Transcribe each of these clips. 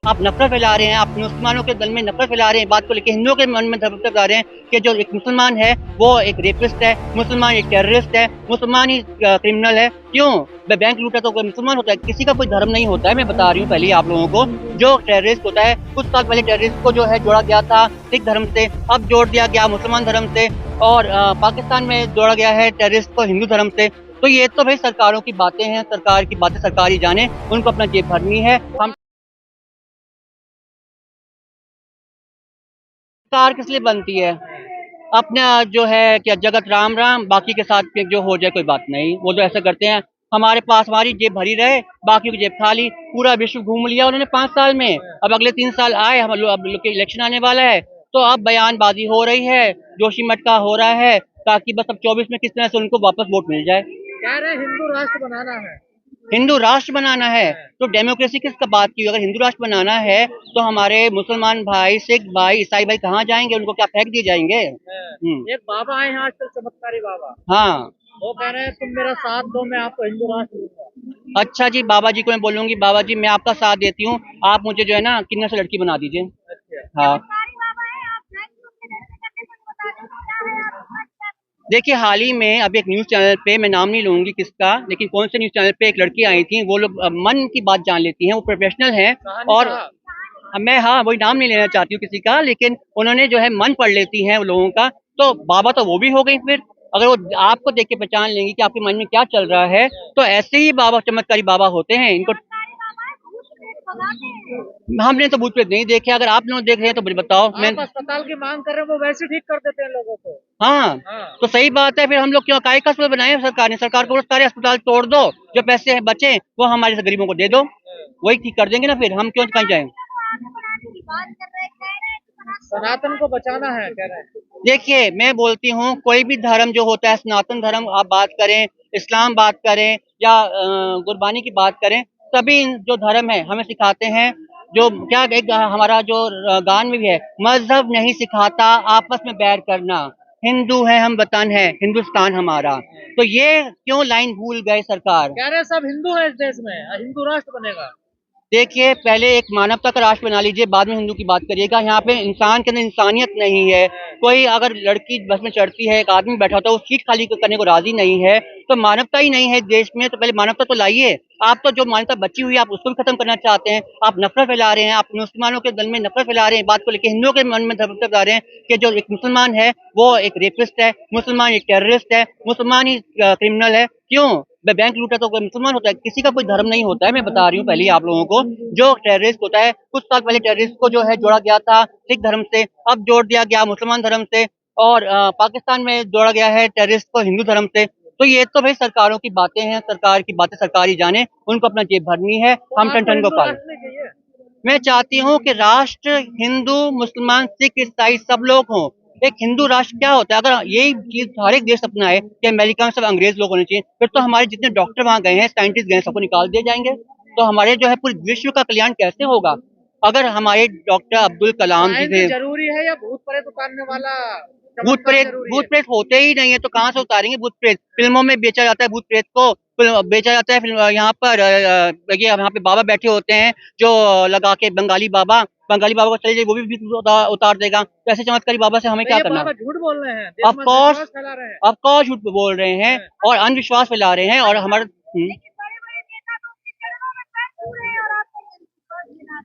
आप नफरत फैला रहे हैं, आप मुसलमानों के दिल में नफरत फैला रहे हैं, बात को लेकर हिंदुओं के मन में नफरत फैला रहे हैं कि जो एक मुसलमान है वो एक रेपिस्ट है, मुसलमान एक टेररिस्ट है, मुसलमान ही क्रिमिनल है। क्यों? बैंक लूटा तो कोई मुसलमान होता है? किसी का कोई धर्म नहीं होता है। मैं बता रही हूँ पहले ही आप लोगों को, जो टेररिस्ट होता है, कुछ साल पहले टेररिस्ट को जो है जोड़ा गया था सिख धर्म से, अब जोड़ दिया गया मुसलमान धर्म से, और पाकिस्तान में जोड़ा गया है टेररिस्ट को हिंदू धर्म से। तो ये तो भाई सरकारों की बातें हैं, सरकार की बातें सरकार ही जाने, उनको अपना जेब भरनी है। हम सरकार किस लिए बनती है? अपना जो है क्या जगत राम राम, बाकी के साथ के जो हो जाए कोई बात नहीं, वो तो ऐसा करते हैं। हमारे पास हमारी जेब भरी रहे, बाकी की जेब खाली। पूरा विश्व घूम लिया उन्होंने 5 साल में, अब अगले 3 साल आए, हम लोग अब लोग के इलेक्शन आने वाला है, तो अब बयानबाजी हो रही है, जोशी मटका हो रहा है, ताकि बस अब 24 में किस तरह से उनको वापस वोट मिल जाए। कह रहे हिंदू राष्ट्र बनाना है। हिंदू राष्ट्र बनाना है तो डेमोक्रेसी किसका बात की? अगर हिंदू राष्ट्र बनाना है तो हमारे मुसलमान भाई, सिख भाई, ईसाई भाई कहाँ जाएंगे? उनको क्या फेंक दिए जाएंगे? एक बाबा आए हैं आजकल, चमत्कारी बाबा। हाँ। वो कह रहे हैं तुम मेरा साथ दो, मैं आपको हिंदू राष्ट्र दूंगा। अच्छा जी, बाबा जी को मैं बोलूंगी, बाबा जी मैं आपका साथ देती हूँ, आप मुझे जो है ना किन्नर से लड़की बना दीजिए। अच्छा। हाँ। देखिए, हाल ही में अभी एक न्यूज़ चैनल पे, मैं नाम नहीं लूँगी किसका, लेकिन कौन से न्यूज़ चैनल पे एक लड़की आई थी, वो लोग मन की बात जान लेती हैं, वो प्रोफेशनल हैं। कहानी और साहब। मैं, हाँ, वही नाम नहीं लेना चाहती हूँ किसी का, लेकिन उन्होंने जो है मन पढ़ लेती हैं उन लोगों का, तो बाबा तो वो भी हो गई फिर। अगर वो आपको देख के पहचान लेंगी कि आपके मन में क्या चल रहा है, तो ऐसे ही बाबा चमत्कारी बाबा होते हैं। इनको हमने तो भूत प्रेत नहीं देखे, अगर आप लोग देख रहे हैं तो मुझे बताओ। मैं, आप अस्पताल की मांग कर रहे हैं, वो वैसे ठीक कर देते हैं लोगों को। हाँ, हाँ। तो सही बात है। फिर हम लोग क्यों काय का अस्पताल बनाए? सरकार ने, सरकार को सारे अस्पताल तोड़ दो, जो पैसे बचे वो हमारे से गरीबों को दे दो, वही ठीक कर देंगे ना। फिर हम क्यों कहीं जाएं? सनातन को बचाना है कह रहे हैं। देखिए, मैं बोलती हूँ कोई भी धर्म जो होता है, सनातन धर्म आप बात करें, इस्लाम बात करें, या गुरबानी की बात करें, सभी जो धर्म है हमें सिखाते हैं, जो क्या एक हमारा जो गान में भी है, मजहब नहीं सिखाता आपस में बैर करना, हिंदू है हम, वतन है हिंदुस्तान हमारा। तो ये क्यों लाइन भूल गए सरकार? कह रहे हैं सब हिंदू है इस देश में, हिंदू राष्ट्र बनेगा। देखिए, पहले एक मानवता का राष्ट्र बना लीजिए, बाद में हिंदू की बात करिएगा। यहाँ पे इंसान के अंदर इंसानियत नहीं है। कोई अगर लड़की बस में चढ़ती है, एक आदमी बैठा होता है, वो सीट खाली करने को राजी नहीं है, तो मानवता ही नहीं है देश में। तो पहले मानवता तो लाइए। आप तो जो मानवता बची हुई है आप उसको भी खत्म करना चाहते हैं। आप नफरत फैला रहे हैं, आप मुसलमानों के दिल में नफरत फैला रहे हैं, बात को लेकर हिंदुओं के मन में नफरत फैला रहे हैं कि जो एक मुसलमान है वो एक रेपिस्ट है, मुसलमान एक टेररिस्ट है, मुसलमान ही क्रिमिनल है। क्यों? बैंक लूटा तो कोई मुसलमान होता है? किसी का कोई धर्म नहीं होता है। मैं बता रही हूँ पहले ही आप लोगों को, जो टेररिस्ट होता है, कुछ साल पहले टेररिस्ट को जो है जोड़ा गया था सिख धर्म से, अब जोड़ दिया गया मुसलमान धर्म से, और पाकिस्तान में जोड़ा गया है टेररिस्ट को हिंदू धर्म से। तो ये तो भाई सरकारों की बातें हैं, सरकार की बातें सरकार ही जाने, उनको अपना जेब भरनी है। तो हम आपको ठन हिंदू गोपाल। राष्ट्र नहीं चाहिए। मैं चाहती हूँ कि राष्ट्र हिंदू, मुसलमान, सिख, ईसाई सब लोग हों। एक हिंदू राष्ट्र क्या होता है? अगर यही चीज हर एक देश अपनाए कि अमेरिका में सब अंग्रेज लोग होने चाहिए, फिर तो हमारे जितने डॉक्टर वहां गए हैं, साइंटिस्ट गए हैं, सबको निकाल दिए जाएंगे। तो हमारे जो है पूरे विश्व का कल्याण कैसे होगा? अगर हमारे डॉक्टर अब्दुल कलाम जी साइंस थे, जरूरी है या भूत प्रेत उतारने वाला भूत चमत्कार प्रेत, जरूरी भूत है? प्रेत होते ही नहीं है तो कहाँ से उतारेंगे भूत प्रेत? फिल्मों में बेचा जाता है भूत प्रेत को, बेचा जाता है फिल्म। यहाँ पर ये यहाँ पे बाबा बैठे होते हैं जो लगा के, बंगाली बाबा, बंगाली बाबा को चले जाइए, वो भी भूत उतार देगा। तो ऐसे चमत्कारी बाबा से हमें तो क्या ये करना? बाबा झूठ बोल रहे हैं, देश ऑफ में कोर्स, विश्वास फैला रहे हैं। ऑफ कोर्स झूठ बोल रहे हैं और अंधविश्वास फैला रहे हैं, और हमारे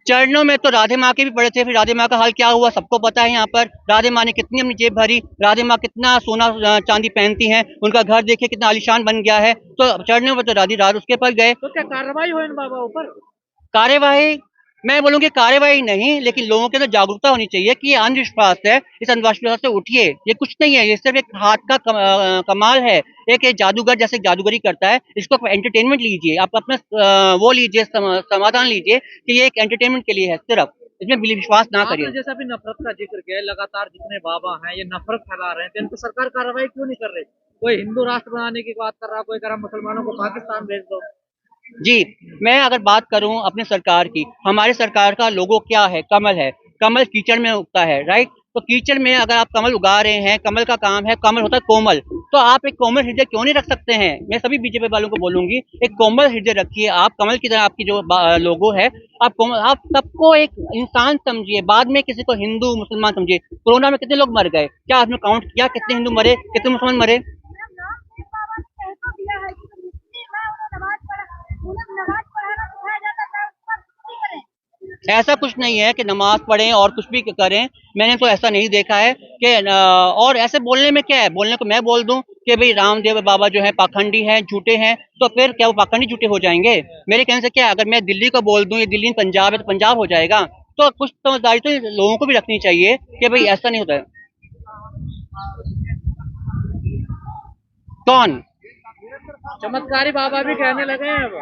चरणों में तो राधे माँ के भी पड़े थे। फिर राधे माँ का हाल क्या हुआ सबको पता है। यहाँ पर राधे माँ ने कितनी अपनी जेब भरी, राधे माँ कितना सोना चांदी पहनती हैं, उनका घर देखिए कितना आलीशान बन गया है। तो चरणों में तो राधे रात उसके पर गए। तो क्या कार्रवाई हो इन बाबा ऊपर? कार्यवाही, मैं बोलूँगी कार्यवाही नहीं, लेकिन लोगों के अंदर जागरूकता होनी चाहिए कि ये अंधविश्वास है, इस अंधविश्वास से उठिए। ये कुछ नहीं है, ये सिर्फ एक हाथ का कमाल है। एक ये जादूगर जैसे जादूगरी करता है, इसको आप एंटरटेनमेंट लीजिए, आप अपना वो लीजिए, समाधान लीजिए कि ये एक एंटरटेनमेंट के लिए है सिर्फ, इसमें विश्वास ना आपने करिए। जैसा भी नफरत का जिक्र किया है, लगातार जितने बाबा हैं ये नफरत फैला रहे हैं, तो इन पर सरकार कार्रवाई क्यों नहीं कर रही? कोई हिंदू राष्ट्र बनाने की बात कर रहा, कोई कह रहा मुसलमानों को पाकिस्तान भेज दो। जी, मैं अगर बात करूं अपनी सरकार की, हमारी सरकार का लोगो क्या है? कमल है। कमल कीचड़ में उगता है, राइट? तो कीचड़ में अगर आप कमल उगा रहे हैं, कमल का काम है, कमल होता है कोमल, तो आप एक कोमल हृदय क्यों नहीं रख सकते हैं? मैं सभी बीजेपी वालों को बोलूंगी, एक कोमल हृदय रखिए आप, कमल की तरह आपकी जो लोगो है, आप कोमल, आप सबको एक इंसान समझिए, बाद में किसी को हिंदू मुसलमान समझिए। कोरोना में कितने लोग मर गए, क्या आपने काउंट किया? कितने हिंदू मरे, कितने मुसलमान मरे? ऐसा कुछ नहीं है कि नमाज पढ़ें और कुछ भी करें, मैंने तो ऐसा नहीं देखा है कि और ऐसे बोलने में क्या है, बोलने को मैं बोल दूं कि भाई रामदेव बाबा जो है पाखंडी हैं, झूठे हैं, तो फिर क्या वो पाखंडी झूठे हो जाएंगे? मेरे कहने से क्या है, अगर मैं दिल्ली को बोल दूं ये दिल्ली पंजाब है तो पंजाब हो जाएगा? तो कुछ समझदारी तो लोगों को भी रखनी चाहिए कि भाई ऐसा नहीं होता है। कौन? चमत्कारी बाबा भी कहने लगे हैं अब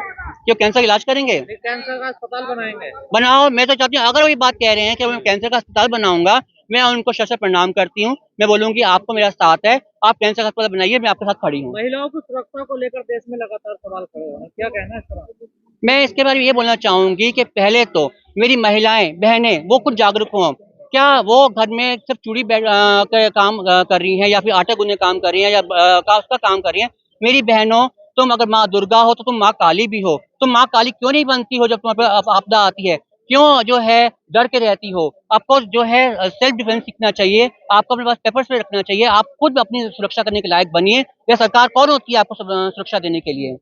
क्यों, कैंसर का इलाज करेंगे? कैंसर का अस्पताल बनाएंगे। बनाओ, मैं तो चाहती हूँ, अगर वो ये बात कह रहे हैं कि मैं कैंसर का अस्पताल बनाऊंगा, मैं उनको शत शत प्रणाम करती हूँ, मैं बोलूंगी आपको मेरा साथ है, आप कैंसर का अस्पताल बनाइए, मैं आपके साथ खड़ी हूँ। महिलाओं की सुरक्षा को लेकर देश में लगातार सवाल खड़े हो रहे हैं, क्या कहना है इस पर? मैं इसके बारे में ये बोलना चाहूंगी कि पहले तो मेरी महिलाएं बहनें वो कुछ जागरूक हों। क्या वो घर में सिर्फ चूड़ी का काम कर रही हैं, या फिर आटा गूंदने काम कर रही हैं, या उसका काम कर रही हैं? मेरी बहनों, तुम अगर माँ दुर्गा हो तो तुम माँ काली भी हो। तुम माँ काली क्यों नहीं बनती हो जब तुम्हारे पर आपदा आती है? क्यों जो है डर के रहती हो? आपको जो है सेल्फ डिफेंस सीखना चाहिए, आपको अपने पास पेपर्स पे रखना चाहिए, आप खुद अपनी सुरक्षा करने के लायक बनिए। यह सरकार कौन होती है आपको सुरक्षा देने के लिए?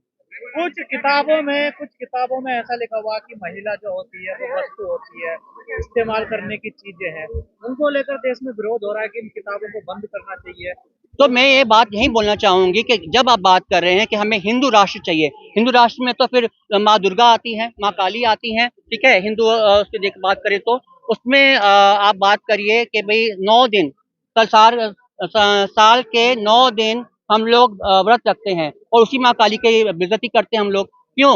कुछ किताबों में ऐसा लिखा हुआ कि महिला जो होती है वो वस्तु होती है, इस्तेमाल करने की चीजें हैं, उनको लेकर देश में विरोध हो रहा है कि इन किताबों को बंद करना चाहिए। तो मैं ये बात यही बोलना चाहूंगी कि जब आप बात कर रहे हैं कि हमें हिंदू राष्ट्र चाहिए, हिंदू राष्ट्र में तो फिर माँ दुर्गा आती है, माँ काली आती हैं, ठीक है, हिंदू उसकी देख बात करें तो उसमें आप बात करिए कि भाई 9 दिन, कल साल के 9 दिन हम लोग व्रत रखते हैं और उसी माँ काली की बेइज्जती करते हैं हम लोग, क्यों?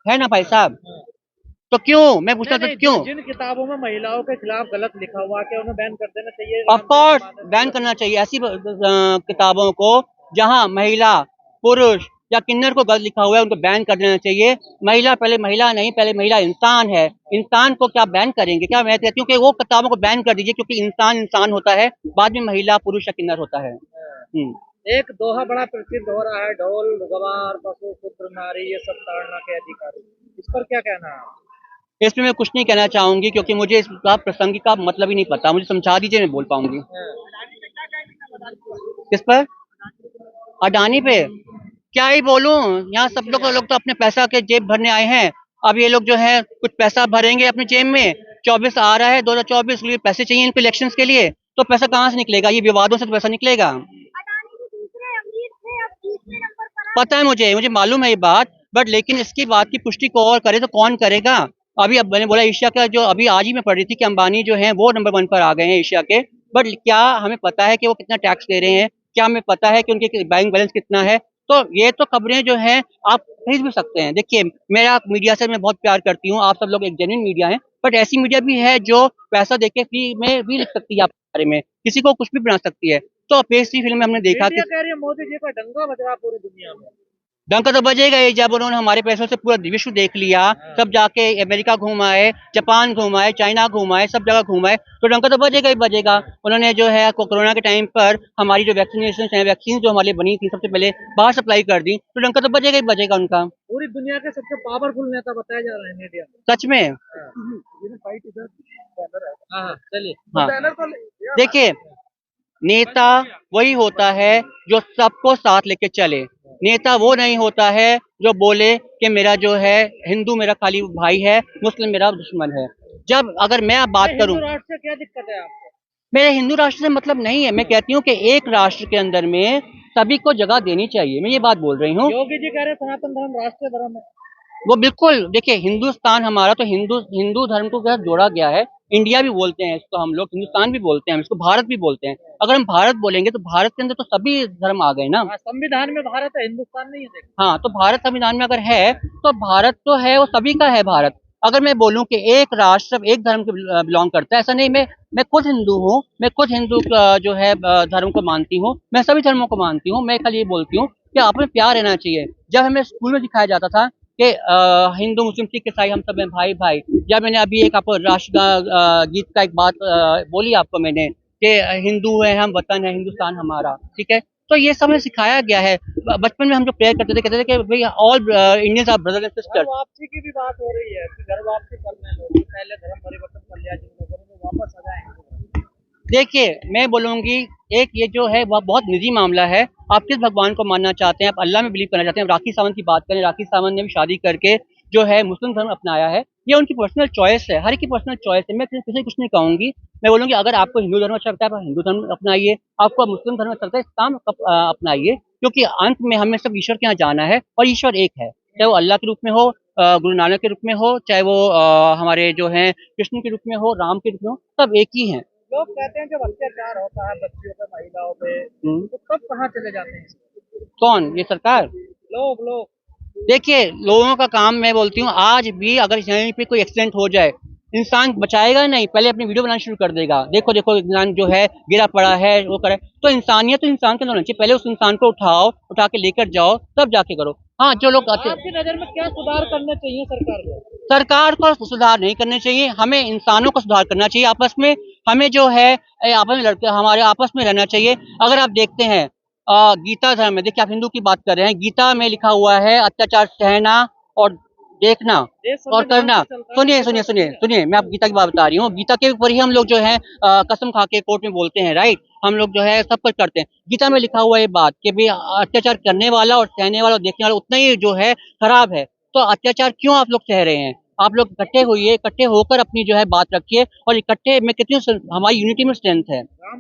है ना भाई साहब? तो क्यों, मैं पूछता था क्यों? जिन किताबों में महिलाओं के खिलाफ गलत लिखा हुआ है उन्हें बैन कर देना चाहिए। ऑफ कोर्स बैन करना चाहिए ऐसी किताबों को जहां महिला, पुरुष या किन्नर को गलत लिखा हुआ है, उनको बैन कर देना चाहिए। महिला पहले महिला नहीं, पहले महिला इंसान है, इंसान को क्या बैन करेंगे? क्या मैं कहती हूँ कि वो किताबों को बैन कर दीजिए, क्योंकि इंसान इंसान होता है, बाद में महिला, पुरुष या किन्नर होता है। एक दोहा बड़ा प्रसिद्ध हो रहा है, ढोल गवार पशु पुत्र नारी ये सब ताड़ना के अधिकारी, इस पर क्या कहना है? इसमें मैं कुछ नहीं कहना चाहूंगी, क्योंकि मुझे इसका प्रसंग का मतलब ही नहीं पता, मुझे समझा दीजिए, मैं बोल पाऊंगी। किस पर? अडानी पे क्या ही बोलूं, यहाँ सब लोग तो अपने पैसा के जेब भरने आए हैं। अब ये लोग जो है कुछ पैसा भरेंगे अपनी जेब में, 24 आ रहा है, 2024 के लिए पैसे चाहिए इनको इलेक्शंस के लिए, तो पैसा कहाँ से निकलेगा? ये विवादों से तो पैसा निकलेगा। पता है, मुझे मालूम है ये बात, बट लेकिन इसकी बात की पुष्टि को और करे तो कौन करेगा? अभी अब मैंने बोला एशिया का, जो अभी आज ही मैं पढ़ रही थी कि अंबानी जो है वो नंबर 1 पर आ गए हैं एशिया के, बट क्या हमें पता है कि वो कितना टैक्स दे रहे हैं? क्या हमें पता है कि उनके बैंक बैलेंस कितना है? तो ये तो खबरें जो हैं आप खरीद भी सकते हैं। देखिए, मेरा मीडिया से मैं बहुत प्यार करती हूँ, आप सब लोग एक जेन्युइन मीडिया है, बट ऐसी मीडिया भी है जो पैसा देके फ्री में भी लिख सकती है आपके बारे में, किसी को कुछ भी बना सकती है। तो पेशी फिल्म में हमने देखा कि कह रही है मोदी जी का डंका बज रहा पूरी दुनिया में। डंका तो बजेगा ही, जब उन्होंने हमारे पैसों से पूरा विश्व देख लिया, सब जाके अमेरिका घुमाए, जापान घुमाए, चाइना घुमाए, सब जगह घुमाए, तो डंका तो बजेगा ही बजेगा। उन्होंने जो है कोरोना के टाइम पर हमारी जो वैक्सीनेशन है, वैक्सीन जो हमारे बनी थी सबसे पहले बाहर सप्लाई कर दी, तो डंका तो बजेगा ही बजेगा उनका। पूरी दुनिया के सबसे पावरफुल नेता बताया जा रहा है इंडिया में। सच में? चलिए, हाँ, देखिए, नेता वही होता है जो सबको साथ लेके चले। नेता वो नहीं होता है जो बोले कि मेरा जो है हिंदू मेरा खाली भाई है, मुस्लिम मेरा दुश्मन है। जब अगर मैं अब बात करूं, हिंदू राष्ट्र से क्या दिक्कत है आपको? मेरे हिंदू राष्ट्र से मतलब नहीं है, मैं कहती हूँ कि एक राष्ट्र के अंदर में सभी को जगह देनी चाहिए, मैं ये बात बोल रही हूँ। योगी जी कह रहे हैं सनातन धर्म राष्ट्रीय धर्म है। वो बिल्कुल, देखिए, हिंदुस्तान हमारा तो हिंदू धर्म को घर जोड़ा गया है। इंडिया भी बोलते हैं इसको हम लोग, हिंदुस्तान भी बोलते हैं हम इसको, भारत भी बोलते हैं। अगर हम भारत बोलेंगे तो भारत के अंदर तो सभी धर्म आ गए ना। संविधान में भारत है, हिंदुस्तान नहीं है। हाँ, तो भारत संविधान में अगर है तो भारत तो है, वो सभी का है भारत। अगर मैं बोलूं कि एक राष्ट्र सिर्फ एक धर्म के बिलोंग करता है, ऐसा नहीं। मैं खुद हिंदू हूँ, मैं खुद हिंदू जो है धर्म को मानती हूँ, मैं सभी धर्मों को मानती हूँ। मैं कल ये बोलती हूँ कि आपस में प्यार रहना चाहिए। जब हमें स्कूल में सिखाया जाता था कि हिंदू मुस्लिम सिख ईसाई हम सब हैं भाई भाई। या मैंने अभी एक आपको राष्ट्र गीत का एक बात बोली आपको मैंने कि हिंदू है हम, वतन है हिंदुस्तान हमारा, ठीक है। तो ये सब हमें सिखाया गया है। बचपन में हम जो प्रेयर करते थे, कहते थे कि भाई all Indians are brothers and घर सिस्टर्स। वापसी की भी बात हो रही है कि घर वापसी कर लें लोग, पहले धर्म परिवर्तन कर लिया जिन लोगों ने, वो वापस आ जाएंगे। देखिए, मैं बोलूँगी, एक ये जो है वह बहुत निजी मामला है। आप किस भगवान को मानना चाहते हैं? आप अल्लाह में बिलीव करना चाहते हैं? राखी सावंत की बात करें, राखी सावंत ने भी शादी करके जो है मुस्लिम धर्म अपनाया है। ये उनकी पर्सनल चॉइस है, हर एक की पर्सनल चॉइस है। मैं किसी कुछ नहीं कहूँगी। मैं बोलूँगी अगर आपको हिंदू धर्म अच्छा लगता है, आप हिंदू धर्म अपनाइए। आपको मुस्लिम धर्म अच्छा लगता है, इस्लाम अपनाइए। क्योंकि अंत में हमें सब ईश्वर के यहाँ जाना है और ईश्वर एक है। चाहे वो अल्लाह के रूप में हो, गुरु नानक के रूप में हो, चाहे वो हमारे जो हैं कृष्ण के रूप में हो, राम के रूप में हो, सब एक ही हैं। लोग कहते हैं जब अत्याचार होता है बच्चियों पे, महिलाओं पे, हुँ। तो कब कहाँ चले जाते हैं? कौन? ये सरकार? लोग लोग देखिए, लोगों का काम, मैं बोलती हूँ, आज भी अगर यहीं पे कोई एक्सीडेंट हो जाए, इंसान बचाएगा नहीं, पहले अपनी वीडियो बनाना शुरू कर देगा। देखो, देखो इंसान जो है गिरा पड़ा है, वो करे। तो इंसानियत तो इंसान के अंदर होनी चाहिए। पहले उस इंसान को उठाओ, उठा के लेकर जाओ, तब जाके करो। हाँ, जो लोग आपकी नजर में क्या सुधार करना चाहिए सरकार को? सरकार को सुधार नहीं करने चाहिए, हमें इंसानों को सुधार करना चाहिए आपस में। हमें जो है आपस में लड़के हमारे आपस में रहना चाहिए। अगर आप देखते हैं गीता धर्म में, देखिए आप हिंदू की बात कर रहे हैं, गीता में लिखा हुआ है अत्याचार सहना और देखना देश और संविधान करना। से चलता है, सुनिए उनके सुनिए साथ सुनिए नहीं है। सुनिए, मैं आपको गीता की बात बता रही हूँ। गीता के ऊपर ही हम लोग जो है कसम खा के कोर्ट में बोलते हैं, राइट। हम लोग जो है सब कुछ करते हैं। गीता में लिखा हुआ ये बात कि भाई अत्याचार करने वाला और सहने वाला और देखने वाला उतना ही जो है खराब है। तो अत्याचार क्यों आप लोग सह रहे हैं? आप लोग इकट्ठे होइए, इकट्ठे होकर अपनी जो है बात रखिए और इकट्ठे, मैं कहती हूँ हमारी यूनिटी में स्ट्रेंथ है। राम